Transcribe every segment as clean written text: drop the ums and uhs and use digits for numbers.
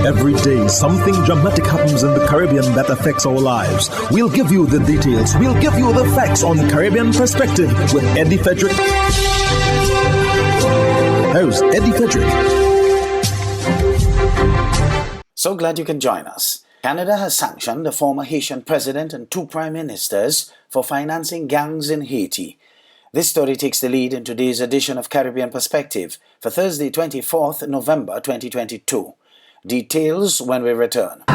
Every day, something dramatic happens in the Caribbean that affects our lives. We'll give you the details. We'll give you the facts on Caribbean Perspective with Eddie Frederick. Host Eddie Frederick. So glad you can join us. Canada has sanctioned the former Haitian President and 2 Prime Ministers for financing gangs in Haiti. This story takes the lead in today's edition of Caribbean Perspective for Thursday, 24th November 2022. Details when we return. The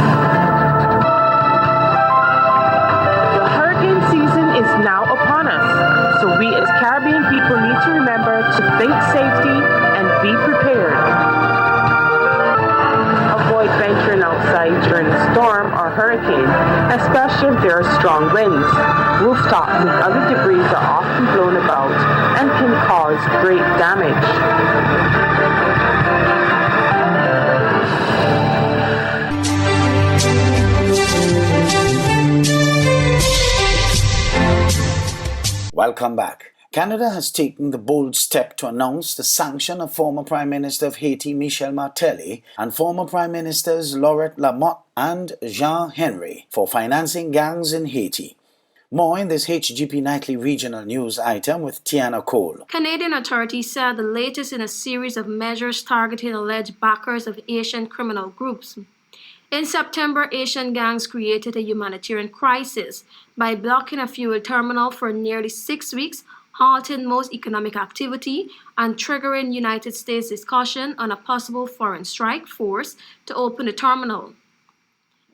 hurricane season is now upon us, so we as Caribbean people need to remember to think safety and be prepared. Avoid venturing outside during a storm or hurricane, especially if there are strong winds. Rooftops and other debris are often blown about and can cause great damage. Welcome back. Canada has taken the bold step to announce the sanction of former Prime Minister of Haiti Michel Martelly and former Prime Ministers Laurette Lamotte and Jean Henry for financing gangs in Haiti. More in this HGP Nightly Regional News item with Tiana Cole. Canadian authorities said the latest in a series of measures targeting alleged backers of Asian criminal groups. In September, Asian gangs created a humanitarian crisis by blocking a fuel terminal for nearly 6 weeks, halting most economic activity, and triggering United States discussion on a possible foreign strike force to open the terminal.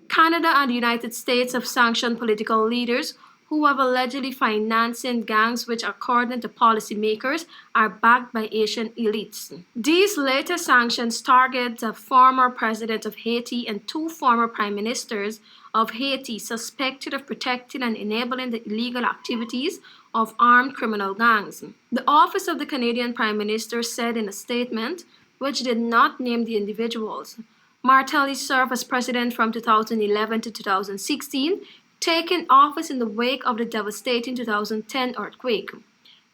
Canada and the United States have sanctioned political leaders who have allegedly financing gangs which, according to policymakers, are backed by Asian elites. These latest sanctions target the former president of Haiti and 2 former prime ministers of Haiti suspected of protecting and enabling the illegal activities of armed criminal gangs. The Office of the Canadian Prime Minister said in a statement, which did not name the individuals, Martelly served as president from 2011 to 2016, taking office in the wake of the devastating 2010 earthquake.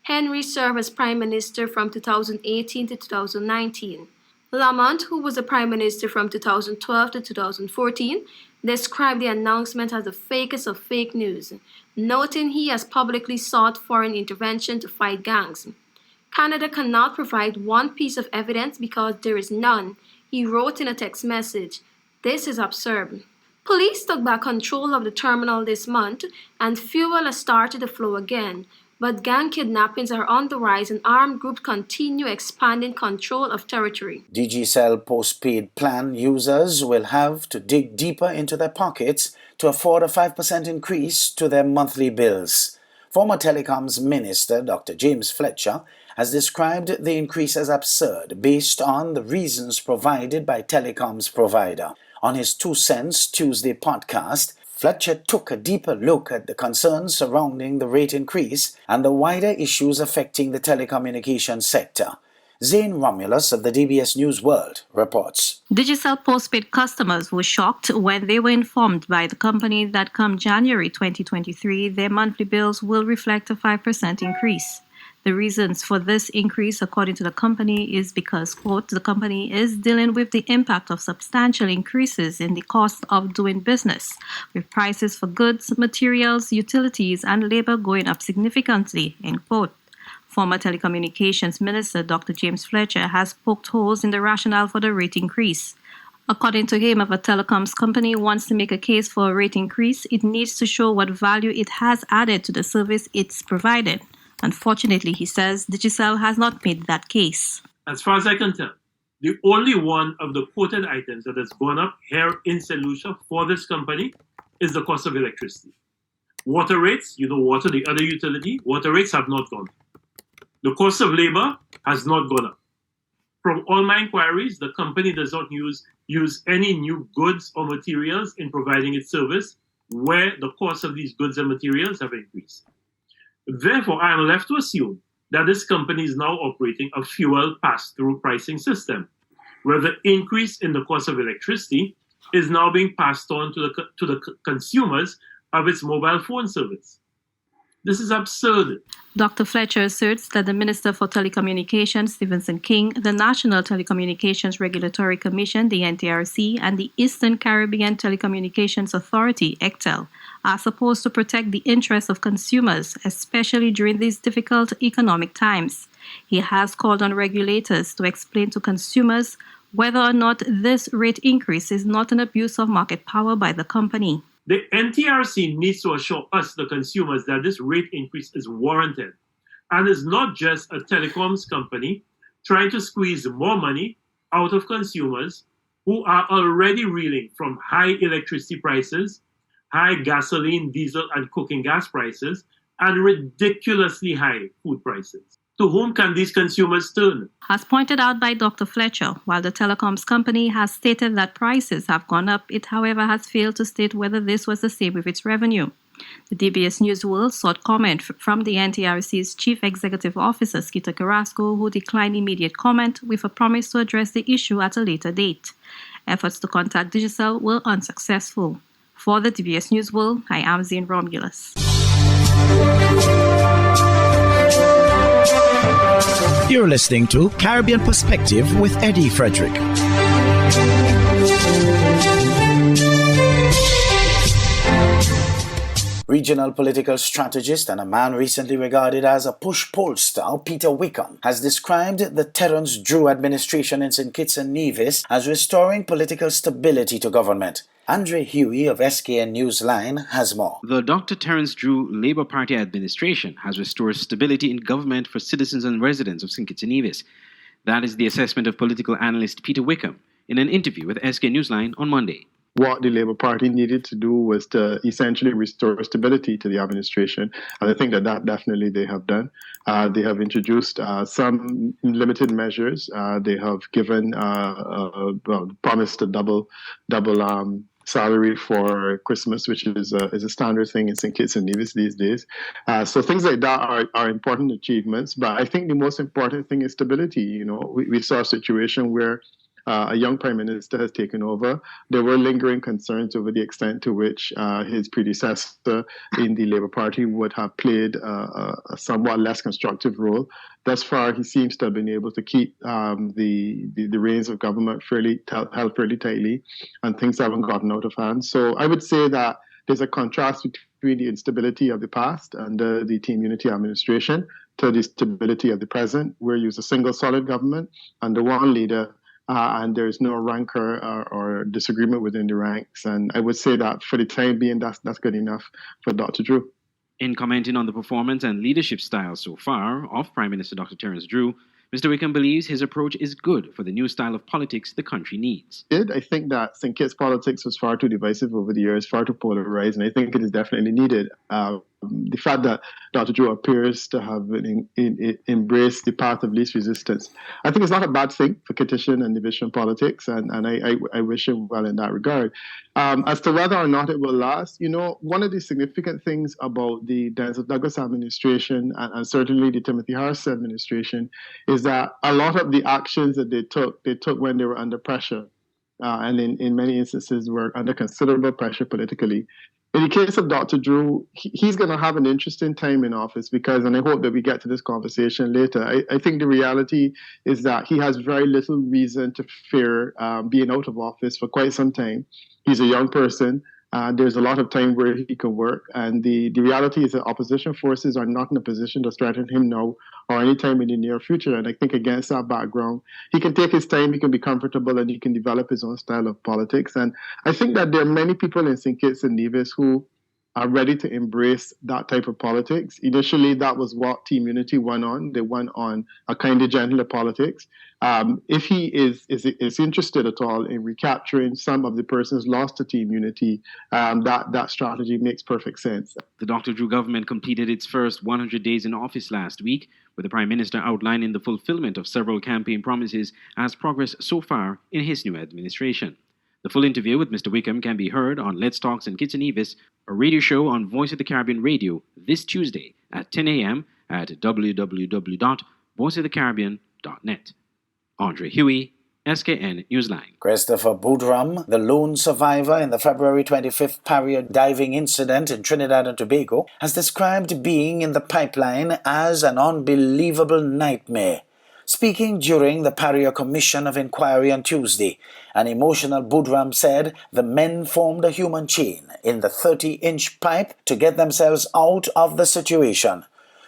Henry served as Prime Minister from 2018 to 2019. Lamont, who was the Prime Minister from 2012 to 2014, described the announcement as the fakest of fake news, noting he has publicly sought foreign intervention to fight gangs. Canada cannot provide one piece of evidence because there is none, he wrote in a text message. This is absurd. Police took back control of the terminal this month and fuel has started to flow again, but gang kidnappings are on the rise and armed groups continue expanding control of territory. Digicel postpaid plan users will have to dig deeper into their pockets to afford a 5% increase to their monthly bills. Former Telecoms Minister Dr. James Fletcher has described the increase as absurd based on the reasons provided by telecoms provider. On his 2 Cents Tuesday podcast, Fletcher took a deeper look at the concerns surrounding the rate increase and the wider issues affecting the telecommunications sector. Zane Romulus of the DBS News World reports. Digicel postpaid customers were shocked when they were informed by the company that come January 2023, their monthly bills will reflect a 5% increase. The reasons for this increase, according to the company, is because, quote, the company is dealing with the impact of substantial increases in the cost of doing business, with prices for goods, materials, utilities, and labor going up significantly, end quote. Former Telecommunications Minister Dr. James Fletcher has poked holes in the rationale for the rate increase. According to him, if a telecoms company wants to make a case for a rate increase, it needs to show what value it has added to the service it's provided. Unfortunately, he says, Digicel has not made that case. As far as I can tell, the only one of the quoted items that has gone up here in St. Lucia for this company is the cost of electricity. Water rates, water, the other utility, water rates have not gone up. The cost of labor has not gone up. From all my inquiries, the company does not use any new goods or materials in providing its service where the cost of these goods and materials have increased. Therefore, I am left to assume that this company is now operating a fuel pass-through pricing system, where the increase in the cost of electricity is now being passed on to the consumers of its mobile phone service. This is absurd. Dr. Fletcher asserts that the Minister for Telecommunications, Stephenson King, the National Telecommunications Regulatory Commission, the NTRC, and the Eastern Caribbean Telecommunications Authority, ECTEL, are supposed to protect the interests of consumers, especially during these difficult economic times. He has called on regulators to explain to consumers whether or not this rate increase is not an abuse of market power by the company. The NTRC needs to assure us, the consumers, that this rate increase is warranted and is not just a telecoms company trying to squeeze more money out of consumers who are already reeling from high electricity prices, high gasoline, diesel, and cooking gas prices, and ridiculously high food prices. To whom can these consumers turn? As pointed out by Dr. Fletcher, while the telecoms company has stated that prices have gone up, it however has failed to state whether this was the same with its revenue. The DBS News World sought comment from the NTRC's Chief Executive Officer, Skita Carrasco, who declined immediate comment with a promise to address the issue at a later date. Efforts to contact Digicel were unsuccessful. For the DBS News World, I am Zane Romulus. You're listening to Caribbean Perspective with Eddie Frederick. Regional political strategist and a man recently regarded as a push pollster, Peter Wickham, has described the Terence Drew administration in St. Kitts and Nevis as restoring political stability to government. Andre Huey of SKN Newsline has more. The Dr. Terence Drew Labour Party administration has restored stability in government for citizens and residents of St. Kitts and Nevis. That is the assessment of political analyst Peter Wickham in an interview with SKN Newsline on Monday. What the Labour Party needed to do was to essentially restore stability to the administration. And I think that definitely they have done. They have introduced some limited measures. They have given promised a double salary for Christmas, which is a standard thing in St. Kitts and Nevis these days. So things like that are important achievements. But I think the most important thing is stability. You know, we saw a situation where a young prime minister has taken over. There were lingering concerns over the extent to which his predecessor in the Labour Party would have played a somewhat less constructive role. Thus far, he seems to have been able to keep the reins of government held fairly tightly, and things haven't gotten out of hand. So I would say that there's a contrast between the instability of the past under the Team Unity administration to the stability of the present, where you use a single solid government under one leader, and there's no rancor or disagreement within the ranks. And I would say that for the time being, that's good enough for Dr. Drew. In commenting on the performance and leadership style so far of Prime Minister Dr. Terence Drew, Mr. Wickham believes his approach is good for the new style of politics the country needs. I think that St. Kitts politics was far too divisive over the years, far too polarized, and I think it is definitely needed. The fact that Dr. Drew appears to have embraced the path of least resistance, I think it's not a bad thing for Kittitian and division politics, and I wish him well in that regard. As to whether or not it will last, you know, one of the significant things about the Denzel Douglas administration and certainly the Timothy Harris administration is that a lot of the actions that they took when they were under pressure, and in many instances were under considerable pressure politically. In the case of Dr. Drew, he's going to have an interesting time in office because, and I hope that we get to this conversation later, I think the reality is that he has very little reason to fear being out of office for quite some time. He's a young person. There's a lot of time where he can work. And the reality is that opposition forces are not in a position to threaten him now or anytime in the near future. And I think against that background, he can take his time, he can be comfortable, and he can develop his own style of politics. And I think that there are many people in St. Kitts and Nevis who are ready to embrace that type of politics. Initially, that was what Team Unity went on. They went on a kind of gentler politics. If he is interested at all in recapturing some of the persons lost to Team Unity, that strategy makes perfect sense. The Dr. Drew government completed its first 100 days in office last week, with the Prime Minister outlining the fulfillment of several campaign promises as progress so far in his new administration. The full interview with Mr. Wickham can be heard on Let's Talk St. Kitts and Nevis, a radio show on Voice of the Caribbean Radio this Tuesday at 10 a.m. at www.voiceofthecaribbean.net. Andre Huey, SKN Newsline. Christopher Boudram, the lone survivor in the February 25th Paria diving incident in Trinidad and Tobago, has described being in the pipeline as an unbelievable nightmare. Speaking during the Paria Commission of Inquiry on Tuesday, an emotional Boudram said the men formed a human chain in the 30-inch pipe to get themselves out of the situation.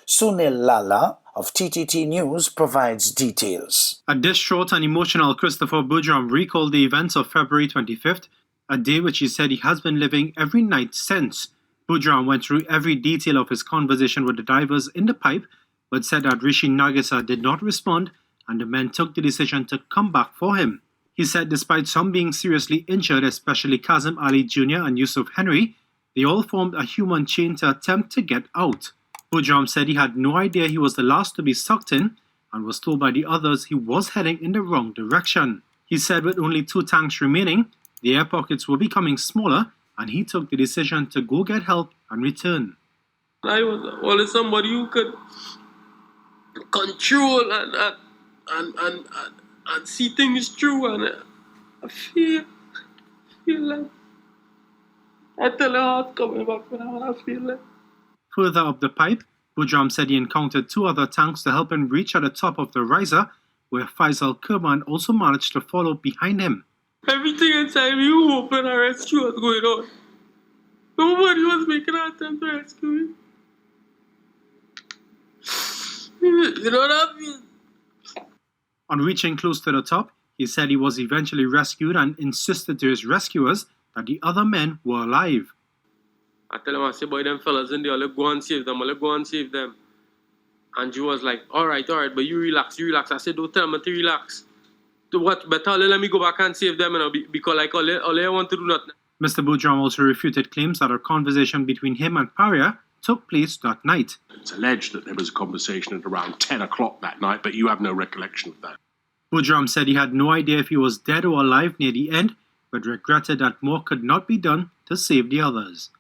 Sunil Lala of TTT News provides details. A distraught and emotional Christopher Boudram recalled the events of February 25th, a day which he said he has been living every night since. Boudram went through every detail of his conversation with the divers in the pipe, but said that Rishi Nagisa did not respond and the men took the decision to come back for him. He said despite some being seriously injured, especially Kazim Ali Jr. and Yusuf Henry, they all formed a human chain to attempt to get out. Boudram said he had no idea he was the last to be sucked in and was told by the others he was heading in the wrong direction. He said with only 2 tanks remaining, the air pockets were becoming smaller and he took the decision to go get help and return. I was always somebody who could control and see things through, and I feel like I tell her how it's coming back when I feel like. Further up the pipe, Boudram said he encountered 2 other tanks to help him reach at the top of the riser, where Faisal Kerman also managed to follow behind him. Everything inside me was hoping a rescue was going on. Nobody was making an attempt to rescue me. You know what I mean? On reaching close to the top, he said he was eventually rescued and insisted to his rescuers that the other men were alive. I tell him, I say, boy, them fellas in there, let's go and save them, let's go and save them. And he was like, all right, but you relax. I said, don't tell me to relax. To what? Better let me go back and save them, because like all I want to do nothing. Mr. Boudram also refuted claims that a conversation between him and Paria took place that night. It's alleged that there was a conversation at around 10 o'clock that night, but you have no recollection of that. Boudram said he had no idea if he was dead or alive near the end, but regretted that more could not be done to save the others.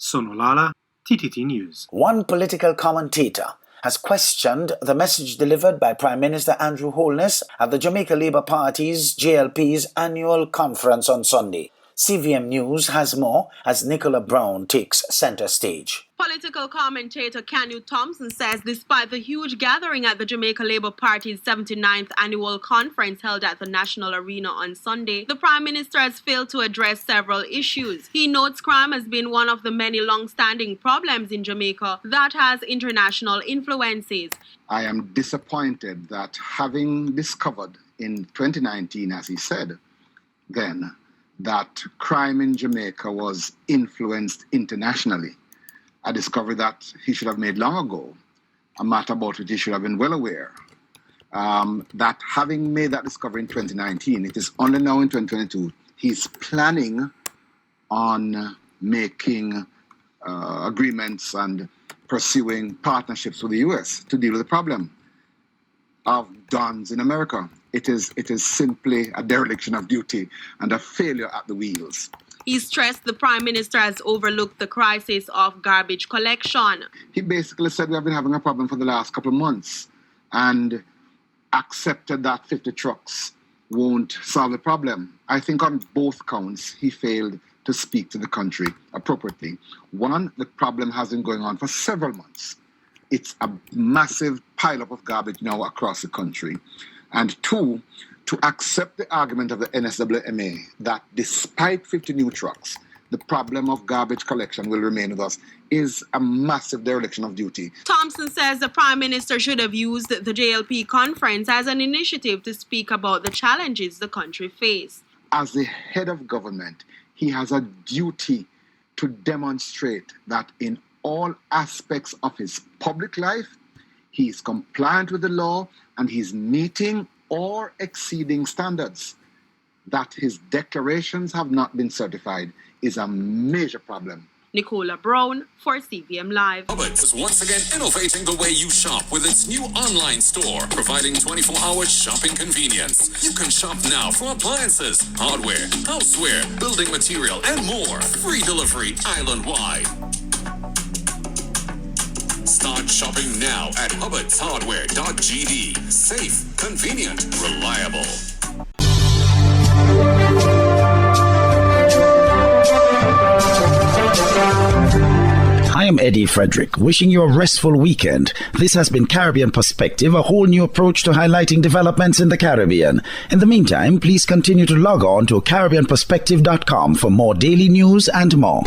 Sonolala, TTT News. One political commentator has questioned the message delivered by Prime Minister Andrew Holness at the Jamaica Labour Party's JLP's annual conference on Sunday. CVM News has more as Nicola Brown takes center stage. Political commentator Kanu Thompson says despite the huge gathering at the Jamaica Labour Party's 79th annual conference held at the National Arena on Sunday, the Prime Minister has failed to address several issues. He notes crime has been one of the many long-standing problems in Jamaica that has international influences. I am disappointed that having discovered in 2019, as he said then, that crime in Jamaica was influenced internationally, a discovery that he should have made long ago, a matter about which he should have been well aware. That having made that discovery in 2019, it is only now in 2022, he's planning on making agreements and pursuing partnerships with the US to deal with the problem of guns in America. It is simply a dereliction of duty and a failure at the wheels. He stressed the Prime Minister has overlooked the crisis of garbage collection. He basically said we have been having a problem for the last couple of months and accepted that 50 trucks won't solve the problem. I think on both counts, he failed to speak to the country appropriately. One, the problem has been going on for several months. It's a massive pileup of garbage now across the country. And 2, to accept the argument of the NSWMA that despite 50 new trucks, the problem of garbage collection will remain with us is a massive dereliction of duty. Thompson says the Prime Minister should have used the JLP conference as an initiative to speak about the challenges the country faces. As the head of government, he has a duty to demonstrate that in all aspects of his public life, he is compliant with the law and he's meeting or exceeding standards. That his declarations have not been certified is a major problem. Nicola Brown for CVM Live. Hubbard's is once again innovating the way you shop with its new online store, providing 24-hour shopping convenience. You can shop now for appliances, hardware, houseware, building material, and more. Free delivery island-wide. Start shopping now at HubbardsHardware.gd. Safe, convenient, reliable. am Eddie Frederick, wishing you a restful weekend. This has been Caribbean Perspective, a whole new approach to highlighting developments in the Caribbean. In the meantime, please continue to log on to CaribbeanPerspective.com for more daily news and more.